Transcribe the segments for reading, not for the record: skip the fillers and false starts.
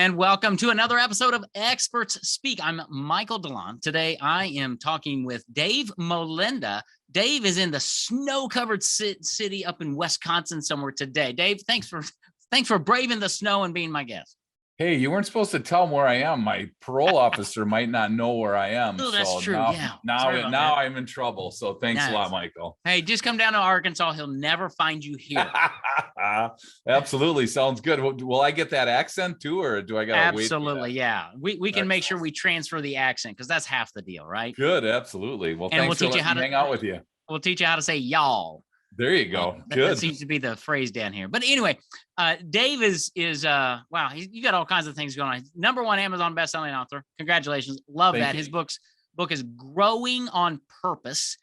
And welcome to another episode of Experts Speak. I'm Michael DeLon. Today, I am talking with Dave Molenda. Dave is in the snow-covered city up in Wisconsin somewhere today. Dave, thanks for braving the snow and being my guest. Hey, you weren't supposed to tell them where I am. My parole officer might not know where I am. Oh, that's so true. Now I'm in trouble. So thanks a lot, Michael. Hey, just come down to Arkansas. He'll never find you here. Absolutely. Sounds good. Will I get that accent too, or do I got to wait? Absolutely. Yeah. We can make sure we transfer the accent because that's half the deal, right? Good. Absolutely. Well, and thanks for letting me hang out with you. We'll teach you how to say y'all. There you go. Good. That seems to be the phrase down here. But anyway, Dave is wow. You got all kinds of things going on. #1 Amazon bestselling author. Congratulations. Love that. His book is Growing on Purpose.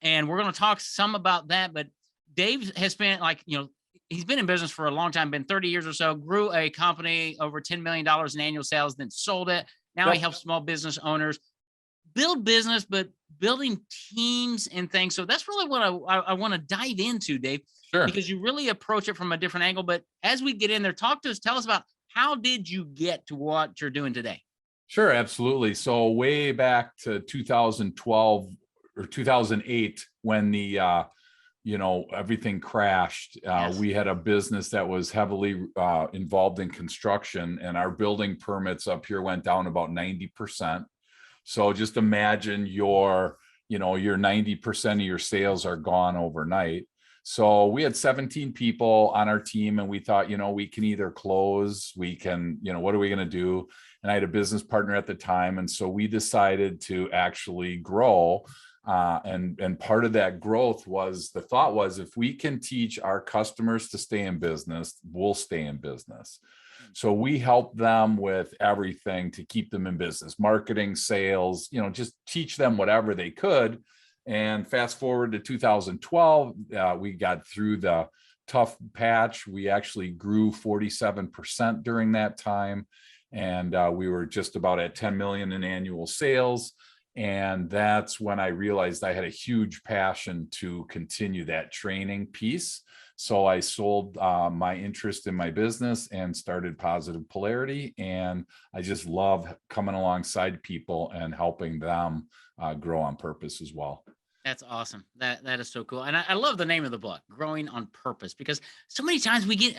And we're going to talk some about that. But Dave has spent he's been in business for a long time, been 30 years or so, grew a company over $10 million in annual sales, then sold it. Now he helps small business owners build business, but building teams and things. So that's really what I want to dive into, Dave, because you really approach it from a different angle. But as we get in there, talk to us, tell us about how did you get to what you're doing today? Sure, absolutely. So way back to 2012 or 2008, when the everything crashed. We had a business that was heavily involved in construction, and our building permits up here went down about 90%. So just imagine your 90% of your sales are gone overnight. So we had 17 people on our team, and we thought, we can either close, we can, what are we going to do? And I had a business partner at the time. And so we decided to actually grow. And part of that growth was, the thought was, if we can teach our customers to stay in business, we'll stay in business. So we help them with everything to keep them in business, marketing, sales, just teach them whatever they could. And fast forward to 2012, we got through the tough patch. We actually grew 47% during that time. And we were just about at 10 million in annual sales. And that's when I realized I had a huge passion to continue that training piece. So I sold my interest in my business and started Positive Polarity. And I just love coming alongside people and helping them grow on purpose as well. That's awesome. That is so cool. And I love the name of the book, Growing on Purpose, because so many times we get,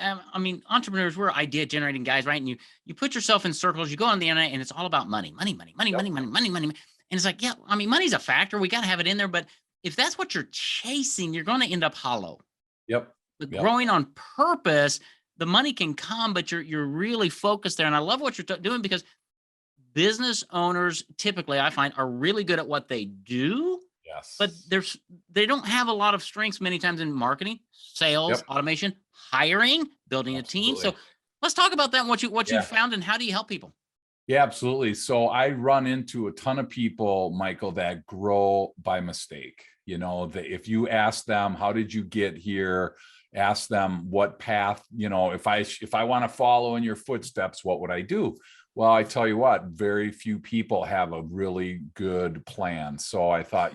entrepreneurs, we're idea generating guys, right? And you put yourself in circles, you go on the internet, and it's all about money. And it's like, yeah, money's a factor. We got to have it in there. But if that's what you're chasing, you're going to end up hollow. Yep. But growing on purpose, the money can come, but you're really focused there. And I love what you're doing, because business owners typically, I find, are really good at what they do. Yes. But they don't have a lot of strengths many times in marketing, sales, automation, hiring, building a team. So let's talk about that and what you found, and how do you help people? Yeah, absolutely. So I run into a ton of people, Michael, that grow by mistake. If you ask them, how did you get here? Ask them what path, if I want to follow in your footsteps, what would I do? Well, I tell you what, very few people have a really good plan. So I thought,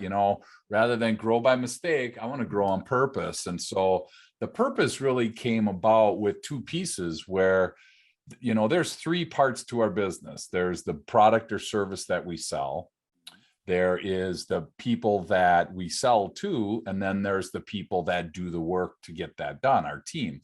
rather than grow by mistake, I want to grow on purpose. And so the purpose really came about with two pieces where, there's three parts to our business. There's the product or service that we sell. There is the people that we sell to, and then there's the people that do the work to get that done, our team.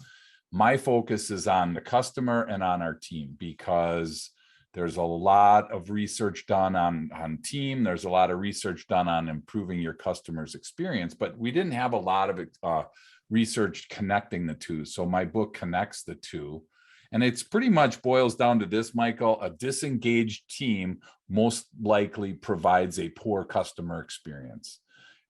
My focus is on the customer and on our team, because there's a lot of research done on team. There's a lot of research done on improving your customer's experience, but we didn't have a lot of research connecting the two. So my book connects the two. And it's pretty much boils down to this, Michael: a disengaged team most likely provides a poor customer experience.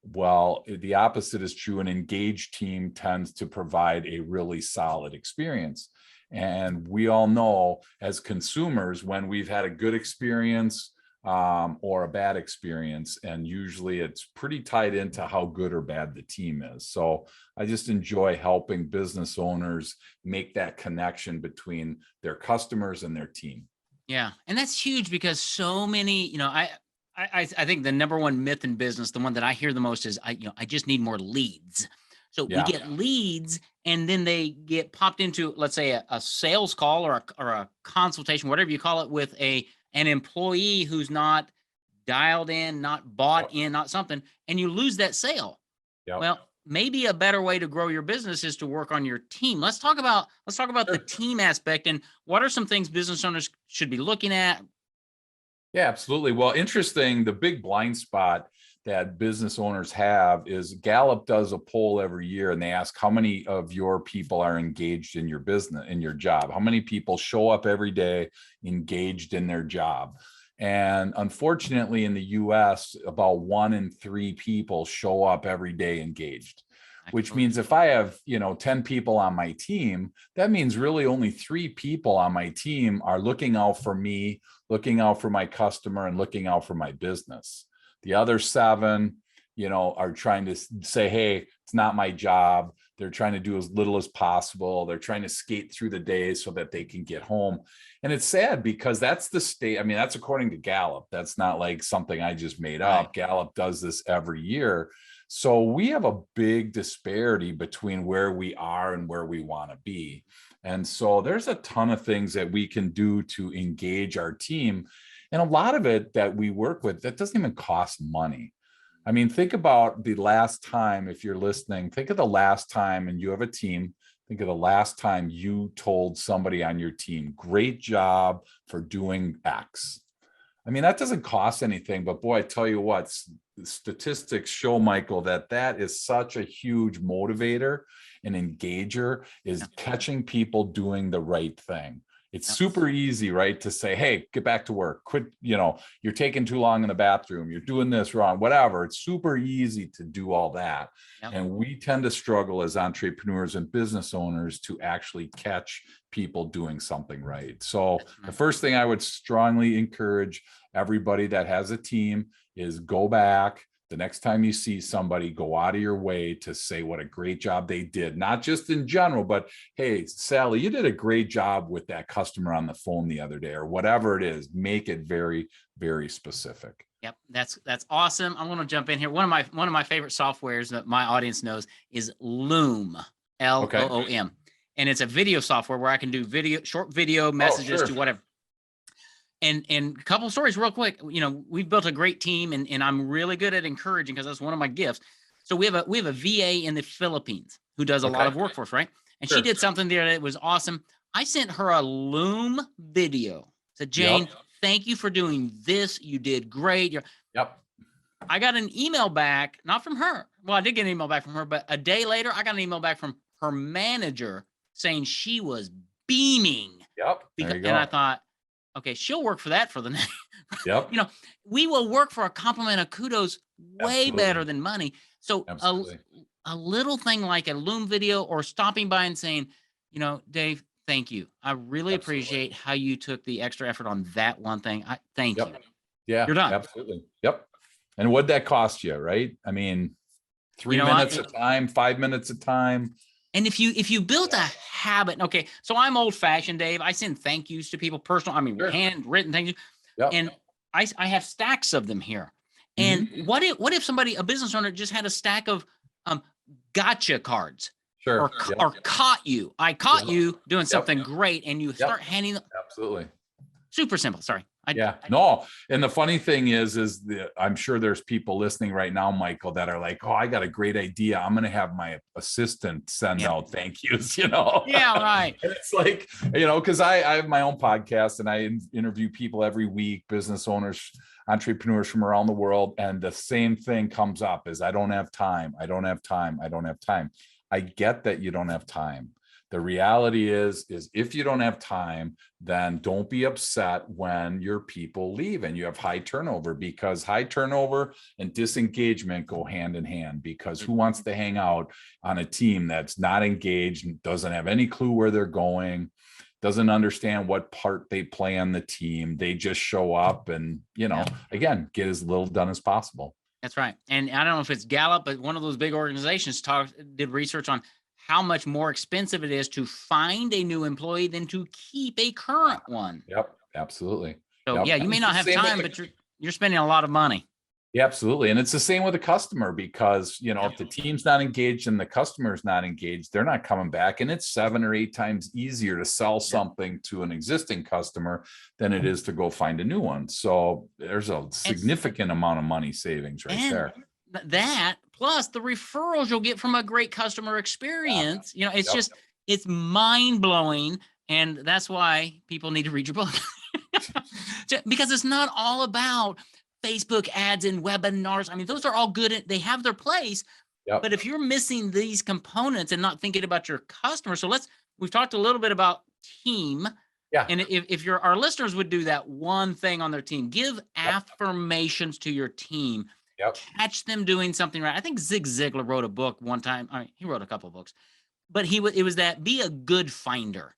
Well, the opposite is true. An engaged team tends to provide a really solid experience. And we all know, as consumers, when we've had a good experience or a bad experience, and usually it's pretty tied into how good or bad the team is. So I just enjoy helping business owners make that connection between their customers and their team. Yeah. And that's huge, because so many, I think the #1 myth in business, the one that I hear the most, is I just need more leads. So we get leads, and then they get popped into, let's say, a sales call or a consultation, whatever you call it, with an employee who's not dialed in, not bought in, not something, and you lose that sale. Well, maybe a better way to grow your business is to work on your team. Let's talk about the team aspect, and what are some things business owners should be looking at? Yeah, absolutely. Well, interesting. The big blind spot that business owners have is Gallup does a poll every year, and they ask how many of your people are engaged in your business, in your job. How many people show up every day engaged in their job? And unfortunately, in the US, about 1 in 3 people show up every day engaged, which means if I have, 10 people on my team, that means really only 3 people on my team are looking out for me, looking out for my customer, and looking out for my business. The other 7, are trying to say, hey, it's not my job. They're trying to do as little as possible. They're trying to skate through the day so that they can get home. And it's sad because that's the state. I mean, that's according to Gallup. That's not like something I just made up. Gallup does this every year. So we have a big disparity between where we are and where we want to be. And so there's a ton of things that we can do to engage our team. And a lot of it that we work with, that doesn't even cost money. I mean, think about the last time, if you're listening, think of the last time, and you have a team, think of the last time you told somebody on your team, great job for doing X. I mean, that doesn't cost anything, but boy, I tell you what, statistics show, Michael, that is such a huge motivator and engager, is catching people doing the right thing. It's super easy, right, to say, hey, get back to work, quit, you're taking too long in the bathroom, you're doing this wrong, whatever. It's super easy to do all that. And we tend to struggle as entrepreneurs and business owners to actually catch people doing something right. So the first thing I would strongly encourage everybody that has a team is go back. The next time you see somebody, go out of your way to say what a great job they did, not just in general, but hey, Sally, you did a great job with that customer on the phone the other day, or whatever it is. Make it very, very specific. Yep, that's awesome. I'm going to jump in here. One of my favorite softwares that my audience knows is Loom, Loom, and it's a video software where I can do short video messages to whatever. And a couple of stories real quick. We've built a great team, and I'm really good at encouraging, because that's one of my gifts. So we have a VA in the Philippines who does a lot of work for us, right? And she did something there that was awesome. I sent her a Loom video. Said, Jane, thank you for doing this. You did great. I got an email back, not from her. Well, I did get an email back from her, but a day later, I got an email back from her manager saying she was beaming. And I thought, okay, she'll work for that for the next. We will work for a compliment of kudos way better than money. So a little thing like a Loom video, or stopping by and saying, Dave, thank you. I really appreciate how you took the extra effort on that one thing. Thank you. Yeah, you're done. Absolutely. And what'd that cost you, right? I mean, 3 minutes a time, 5 minutes a time. And if you built a habit, okay, so I'm old fashioned, Dave. I send thank yous to people, personal, handwritten thank yous. And I have stacks of them here. And what if somebody, a business owner, just had a stack of gotcha cards? Or caught you. I caught you doing something great, and you start handing them. Absolutely. Super simple. Sorry. No. And the funny thing is I'm sure there's people listening right now, Michael, that are like, oh, I got a great idea. I'm going to have my assistant send out thank yous, Yeah, right. And it's like, because I have my own podcast, and I interview people every week, business owners, entrepreneurs from around the world. And the same thing comes up is, I don't have time. I don't have time. I don't have time. I get that you don't have time. The reality is if you don't have time, then don't be upset when your people leave and you have high turnover, because high turnover and disengagement go hand in hand. Because who wants to hang out on a team that's not engaged and doesn't have any clue where they're going, doesn't understand what part they play on the team? They just show up and, again, get as little done as possible. That's right. And I don't know if it's Gallup, but one of those big organizations did research on how much more expensive it is to find a new employee than to keep a current one. Yep, absolutely. So you may not have time, but you're spending a lot of money. Yeah, absolutely. And it's the same with the customer, because, you know, if the team's not engaged and the customer's not engaged, they're not coming back. And it's 7 or 8 times easier to sell something to an existing customer than it is to go find a new one. So there's a significant amount of money savings right there. That plus the referrals you'll get from a great customer experience, you know, it's just, it's mind blowing. And that's why people need to read your book. Because it's not all about Facebook ads and webinars. I mean, those are all good. They have their place. But if you're missing these components and not thinking about your customer, so we've talked a little bit about team. And if our listeners would do that one thing on their team, give affirmations to your team, catch them doing something right. I think Zig Ziglar wrote a book one time. I mean, he wrote a couple of books, but it was that be a good finder.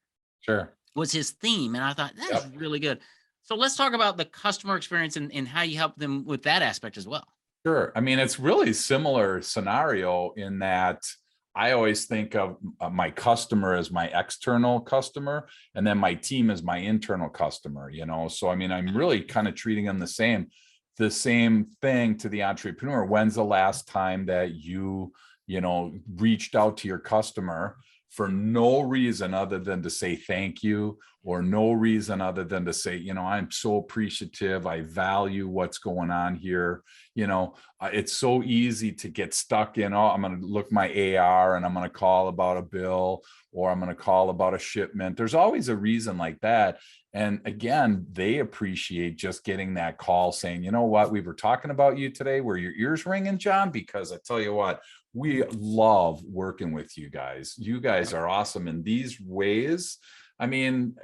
Was his theme. And I thought that is really good. So let's talk about the customer experience and how you help them with that aspect as well. Sure. I mean, it's really similar scenario in that I always think of my customer as my external customer, and then my team as my internal customer, you know? So, I mean, I'm really kind of treating them the same thing to the entrepreneur. When's the last time that you know, reached out to your customer for no reason other than to say thank you, or no reason other than to say, you know, I'm so appreciative. I value what's going on here. You know, it's so easy to get stuck in, oh, I'm going to look my AR and I'm going to call about a bill, or I'm going to call about a shipment. There's always a reason like that. And again, they appreciate just getting that call saying, you know what, we were talking about you today. Were your ears ringing, John? Because I tell you what, we love working with you guys. You guys are awesome in these ways. I mean,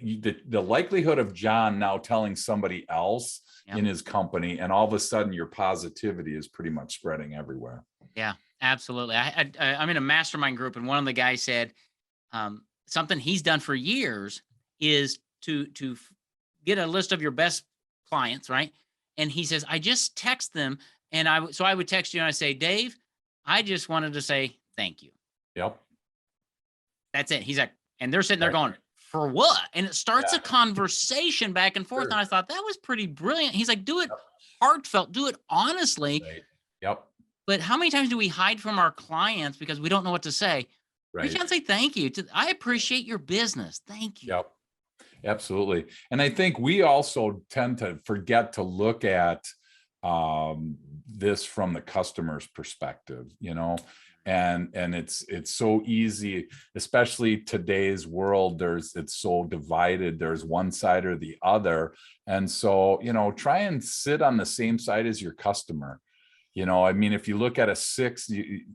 the likelihood of John now telling somebody else in his company, and all of a sudden your positivity is pretty much spreading everywhere. Yeah, absolutely. I'm in a mastermind group, and one of the guys said something he's done for years is to get a list of your best clients, right? And he says, I just text them, and I would text you and I say, Dave, I just wanted to say thank you. That's it. He's like, and they're sitting there going, for what? And it starts a conversation back and forth. And I thought that was pretty brilliant. He's like, do it heartfelt, do it honestly. But how many times do we hide from our clients because we don't know what to say? Reach out and say thank you. I appreciate your business. Thank you. Absolutely. And I think we also tend to forget to look at this from the customer's perspective, you know, and it's so easy, especially today's world. It's so divided. There's one side or the other. And so, you know, try and sit on the same side as your customer. You know, I mean, if you look at a 6,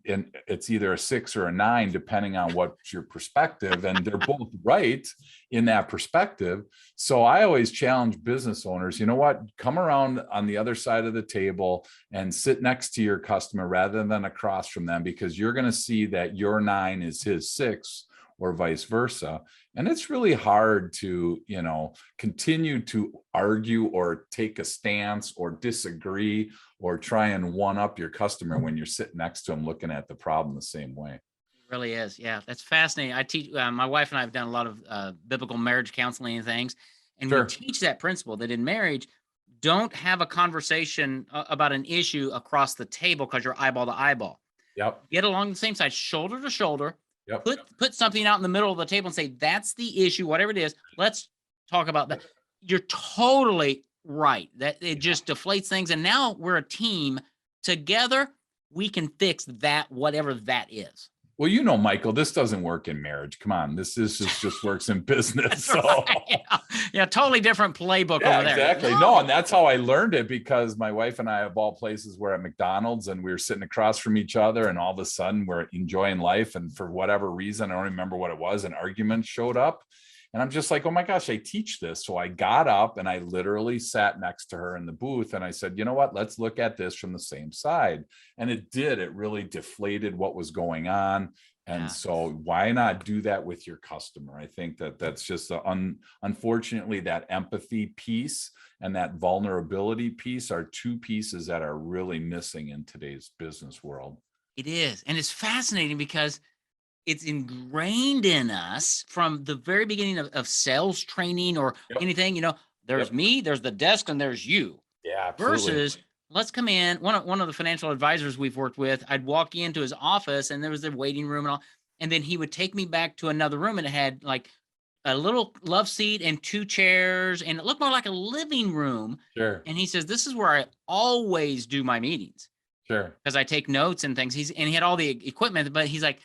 and it's either a 6 or a 9, depending on what's your perspective, and they're both right in that perspective. So I always challenge business owners, you know what, come around on the other side of the table and sit next to your customer rather than across from them, because you're going to see that your 9 is his 6, or vice versa. And it's really hard to, you know, continue to argue or take a stance or disagree or try and one up your customer when you're sitting next to them looking at the problem the same way. It really is. Yeah, that's fascinating. I teach, my wife and I have done a lot of biblical marriage counseling and things. And we teach that principle that in marriage, don't have a conversation about an issue across the table because you're eyeball to eyeball. Get along the same side, shoulder to shoulder. Put something out in the middle of the table and say, that's the issue, whatever it is. Let's talk about that. You're totally right. That it just deflates things. And now we're a team together. We can fix that, whatever that is. Well, you know, Michael, this doesn't work in marriage. Come on, this is just works in business. So yeah, totally different playbook over there. Exactly. No, and that's how I learned it, because my wife and I, of all places, were at McDonald's and we were sitting across from each other, and all of a sudden we're enjoying life. And for whatever reason, I don't remember what it was, an argument showed up. And I'm just like, oh my gosh, I teach this. So I got up and I literally sat next to her in the booth and I said, you know what, let's look at this from the same side. And it really deflated what was going on. And so why not do that with your customer? I think that's just unfortunately, that empathy piece and that vulnerability piece are 2 pieces that are really missing in today's business world. It is. And it's fascinating because it's ingrained in us from the very beginning of sales training or anything. You know, there's me, there's the desk, and there's you. Yeah, absolutely. Versus let's come in. One of the financial advisors we've worked with, I'd walk into his office and there was the waiting room and all, and then he would take me back to another room and it had like a little love seat and 2 chairs, and it looked more like a living room. Sure. And he says, this is where I always do my meetings. Sure. Because I take notes and things. And he had all the equipment, but he's like,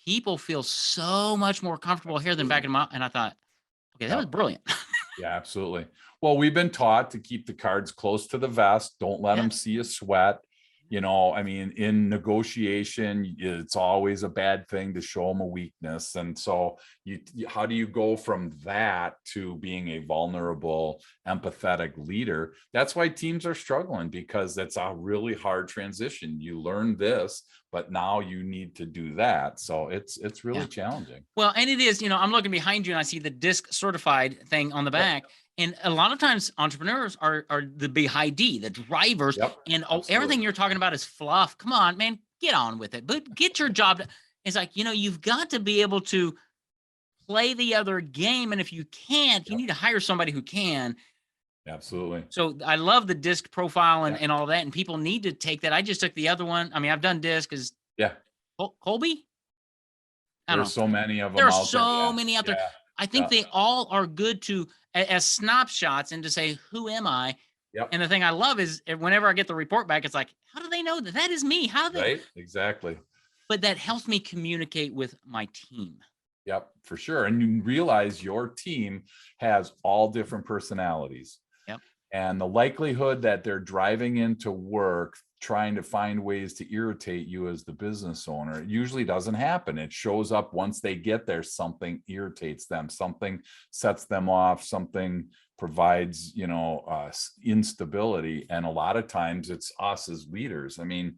people feel so much more comfortable here than back in my, and I thought, okay, that was brilliant. Yeah, absolutely. Well, we've been taught to keep the cards close to the vest. Don't let them see you sweat. You know, I mean, in negotiation, it's always a bad thing to show them a weakness. And so how do you go from that to being a vulnerable, empathetic leader? That's why teams are struggling, because it's a really hard transition. You learn this, but now you need to do that. So it's really challenging. Well, and it is, I'm looking behind you and I see the DISC certified thing on the back. And a lot of times entrepreneurs are the big high D, the drivers, and everything you're talking about is fluff. Come on, man, get on with it, but get your job. It's like, you've got to be able to play the other game. And if you can't, you need to hire somebody who can. Absolutely. So I love the DISC profile and all that. And people need to take that. I just took the other one. I mean, I've done DISC is Colby. There's so many of them. There are so many out there. I think they all are good to as snapshots and to say, who am I? And the thing I love is whenever I get the report back, it's like, how do they know that is me? How do they? Right. Exactly. But that helps me communicate with my team. Yep, for sure. And you realize your team has all different personalities. And the likelihood that they're driving into work trying to find ways to irritate you as the business owner, it usually doesn't happen. It shows up once they get there. Something irritates them, something sets them off, something provides, instability. And a lot of times it's us as leaders. I mean,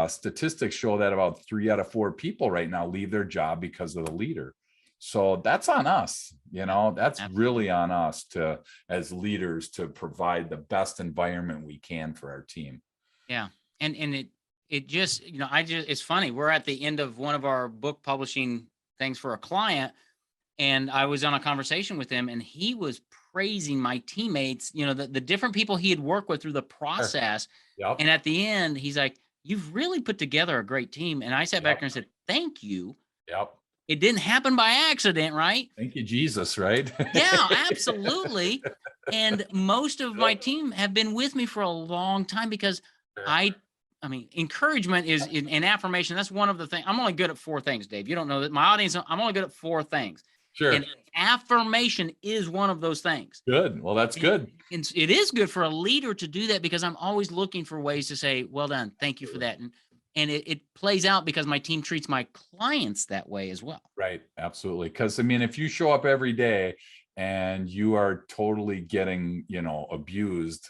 statistics show that about 3 out of 4 people right now leave their job because of the leader. So that's on us, that's really on us as leaders to provide the best environment we can for our team. Yeah. And it just, it's funny. We're at the end of one of our book publishing things for a client. And I was on a conversation with him and he was praising my teammates, the different people he had worked with through the process. And at the end, he's like, you've really put together a great team. And I sat back there and said, thank you. It didn't happen by accident, right? Thank you, Jesus, right? Yeah, absolutely. And most of my team have been with me for a long time because I mean, encouragement is in affirmation. That's one of the things. I'm only good at 4 things, Dave. You don't know that. My audience, I'm only good at 4 things. Sure. And affirmation is one of those things. Good. Well, that's good. And it is good for a leader to do that because I'm always looking for ways to say, well done. Thank you for that. And it plays out because my team treats my clients that way as well. Right. Absolutely. Because I mean, if you show up every day and you are totally getting, abused,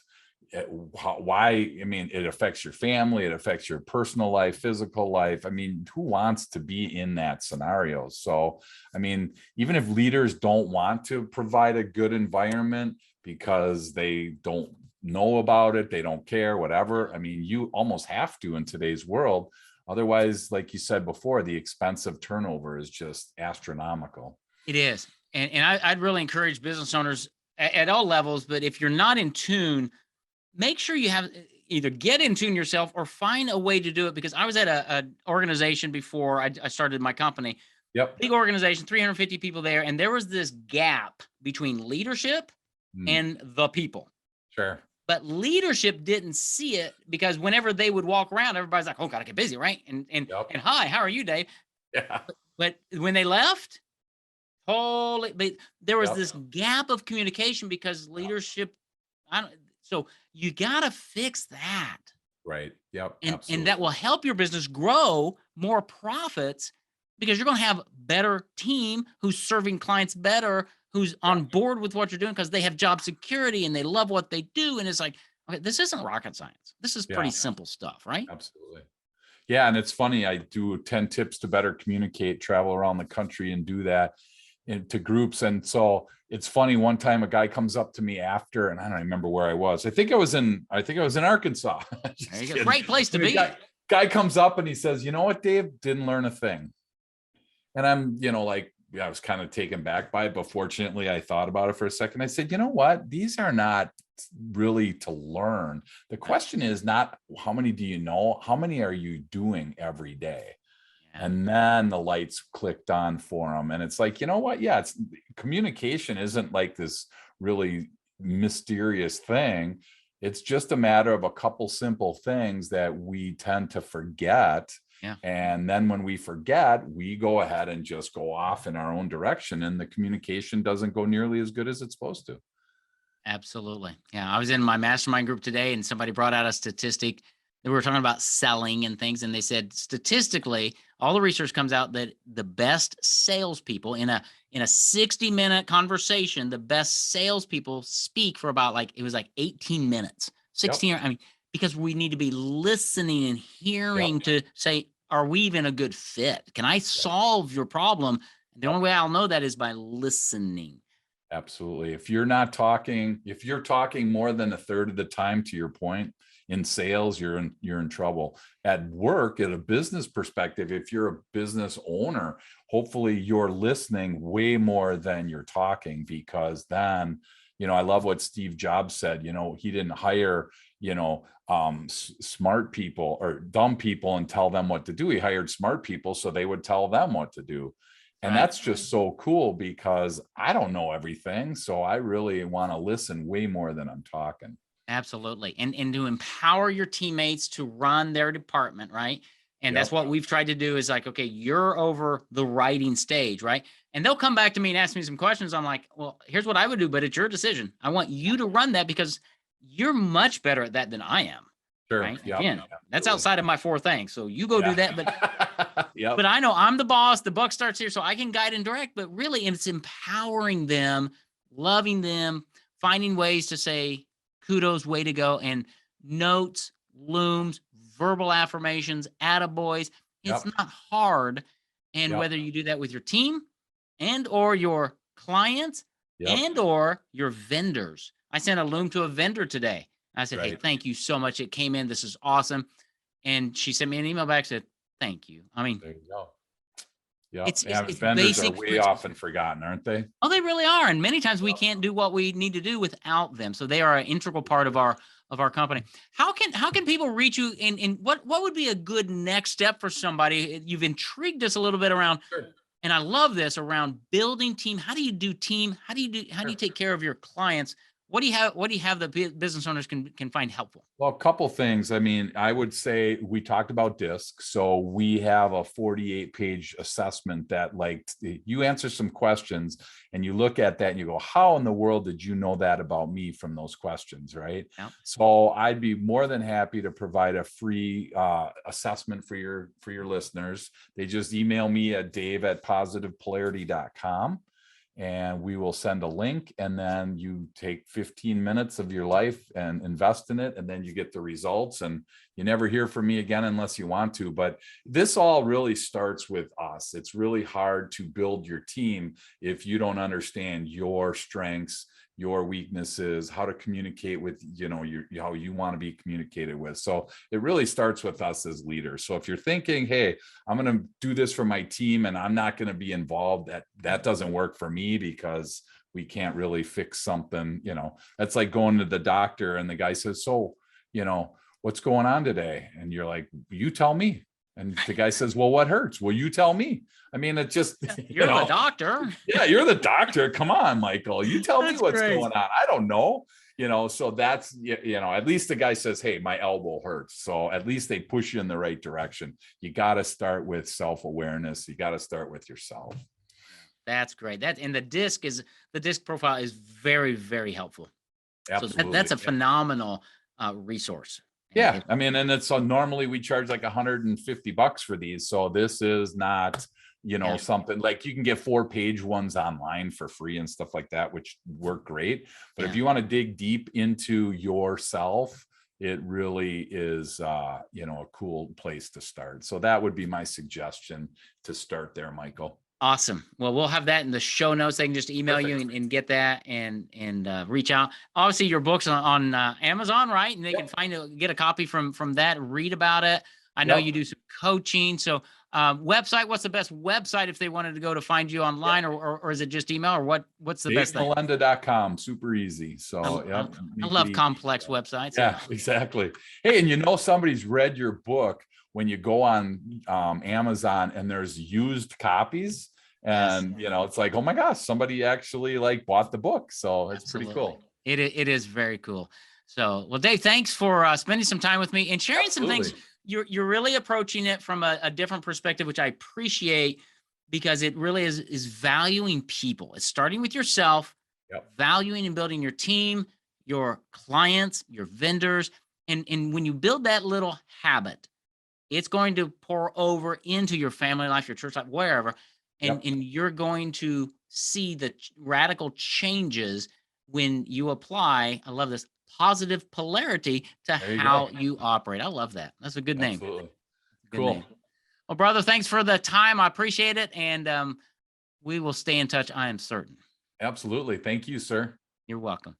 why? I mean, it affects your family, it affects your personal life, physical life. I mean, who wants to be in that scenario? So, I mean, even if leaders don't want to provide a good environment because they don't know about it, they don't care, whatever. I mean, you almost have to in today's world. Otherwise, like you said before, the expense of turnover is just astronomical. It is. And I'd really encourage business owners at all levels, but if you're not in tune, make sure you have either get in tune yourself or find a way to do it. Because I was at an organization before I started my company. Big organization, 350 people there. And there was this gap between leadership and the people. Sure. But leadership didn't see it because whenever they would walk around, everybody's like, oh, gotta get busy, right? And hi, how are you, Dave? Yeah. But when they left, there was this gap of communication because leadership, so you gotta fix that. Right. Yep. And that will help your business grow more profits because you're gonna have better team who's serving clients better, who's on board with what you're doing because they have job security and they love what they do. And it's like, okay, this isn't rocket science. This is pretty simple stuff, right? Absolutely. Yeah. And it's funny, I do 10 tips to better communicate, travel around the country and do that into groups. And so it's funny, one time a guy comes up to me after, and I don't remember where I was. I think I was in Arkansas. There you go. Great place to be. Guy comes up and he says, you know what, Dave? Didn't learn a thing. And I'm, like, I was kind of taken back by it, but fortunately I thought about it for a second. I said, you know what? These are not really to learn. The question is not how many do you know? How many are you doing every day? Yeah. And then the lights clicked on for them. And it's like, you know what? Yeah, it's communication isn't like this really mysterious thing. It's just a matter of a couple simple things that we tend to forget. Yeah. And then when we forget, we go ahead and just go off in our own direction, and the communication doesn't go nearly as good as it's supposed to. Absolutely. Yeah. I was in my mastermind group today and somebody brought out a statistic. We were talking about selling and things. And they said, statistically, all the research comes out that the best salespeople in a 60-minute conversation, the best salespeople speak for about it was 18 minutes, 16. Yep. I mean, because we need to be listening and hearing yep. to say, are we even a good fit? Can I solve your problem? The only way I'll know that is by listening. Absolutely. If you're talking more than a third of the time, to your point, in sales, you're in trouble. At work, at a business perspective, if you're a business owner, hopefully you're listening way more than you're talking, because then, I love what Steve Jobs said. He didn't hire, smart people or dumb people and tell them what to do. He hired smart people so they would tell them what to do. And that's just so cool, because I don't know everything. So I really want to listen way more than I'm talking. Absolutely. And to empower your teammates to run their department, right? And that's what we've tried to do is okay, you're over the writing stage, right? And they'll come back to me and ask me some questions. I'm like, well, here's what I would do, but it's your decision. I want you to run that because you're much better at that than I am. Sure. Right? Yep. Again, that's outside of my four things. So you go do that. But yep. But I know I'm the boss. The buck starts here, so I can guide and direct. But really, it's empowering them, loving them, finding ways to say kudos, way to go, and notes, looms, verbal affirmations, attaboys. It's not hard. And whether you do that with your team and or your clients and or your vendors. I sent a loom to a vendor today. I said, hey, thank you so much. It came in. This is awesome. And she sent me an email back, said, thank you. I mean, there you go. Yeah. It's vendors are way often forgotten, aren't they? Oh, they really are. And many times we can't do what we need to do without them. So they are an integral part of our company. How can people reach you, and what would be a good next step for somebody? You've intrigued us a little bit around, and I love this, around building team. How do you do team? How do you take care of your clients? What do you have the business owners can find helpful? Well, a couple things. I mean, I would say we talked about DISC. So we have a 48-page assessment that you answer some questions and you look at that and you go, how in the world did you know that about me from those questions? Right. Yep. So I'd be more than happy to provide a free assessment for your listeners. They just email me at dave@positivepolarity.com. and we will send a link, and then you take 15 minutes of your life and invest in it, and then you get the results, and you never hear from me again unless you want to. But this all really starts with us. It's really hard to build your team if you don't understand your strengths, your weaknesses, how to communicate with, how you want to be communicated with. So it really starts with us as leaders. So if you're thinking, hey, I'm going to do this for my team and I'm not going to be involved, that doesn't work for me, because we can't really fix something. That's like going to the doctor and the guy says, so, what's going on today? And you're like, you tell me. And the guy says, well, what hurts? Well, you tell me. I mean, it just, you're the doctor. Yeah, you're the doctor. Come on, Michael. You tell me what's going on. I don't know. So that's, at least the guy says, hey, my elbow hurts. So at least they push you in the right direction. You got to start with self-awareness. You got to start with yourself. That's great. And the disc profile is very, very helpful. Absolutely. So that's a phenomenal resource. Yeah. I mean, and it's normally we charge like $150 for these. So this is not, something like you can get 4-page ones online for free and stuff like that, which work great. But if you want to dig deep into yourself, it really is, a cool place to start. So that would be my suggestion to start there, Michael. Awesome. Well, we'll have that in the show notes. They can just email you and get that and reach out. Obviously, your book's on Amazon, right? And they can get a copy from that, read about it. I know you do some coaching. So Website, what's the best website if they wanted to go to find you online, or is it just email, or what's the best thing? Molenda.com, super easy. So I love complex websites. Yeah, exactly. Hey, and somebody's read your book when you go on Amazon and there's used copies, and it's like, oh my gosh, somebody actually like bought the book. So it's pretty cool. It is very cool. So, well, Dave, thanks for spending some time with me and sharing some things. You're really approaching it from a different perspective, which I appreciate, because it really is valuing people. It's starting with yourself, valuing and building your team, your clients, your vendors. And when you build that little habit, it's going to pour over into your family life, your church life, wherever. And you're going to see the radical changes when you apply, I love this, positive polarity to how you operate. I love that. That's a good name. Absolutely. Good name. Well, brother, thanks for the time. I appreciate it. And we will stay in touch, I am certain. Absolutely. Thank you, sir. You're welcome.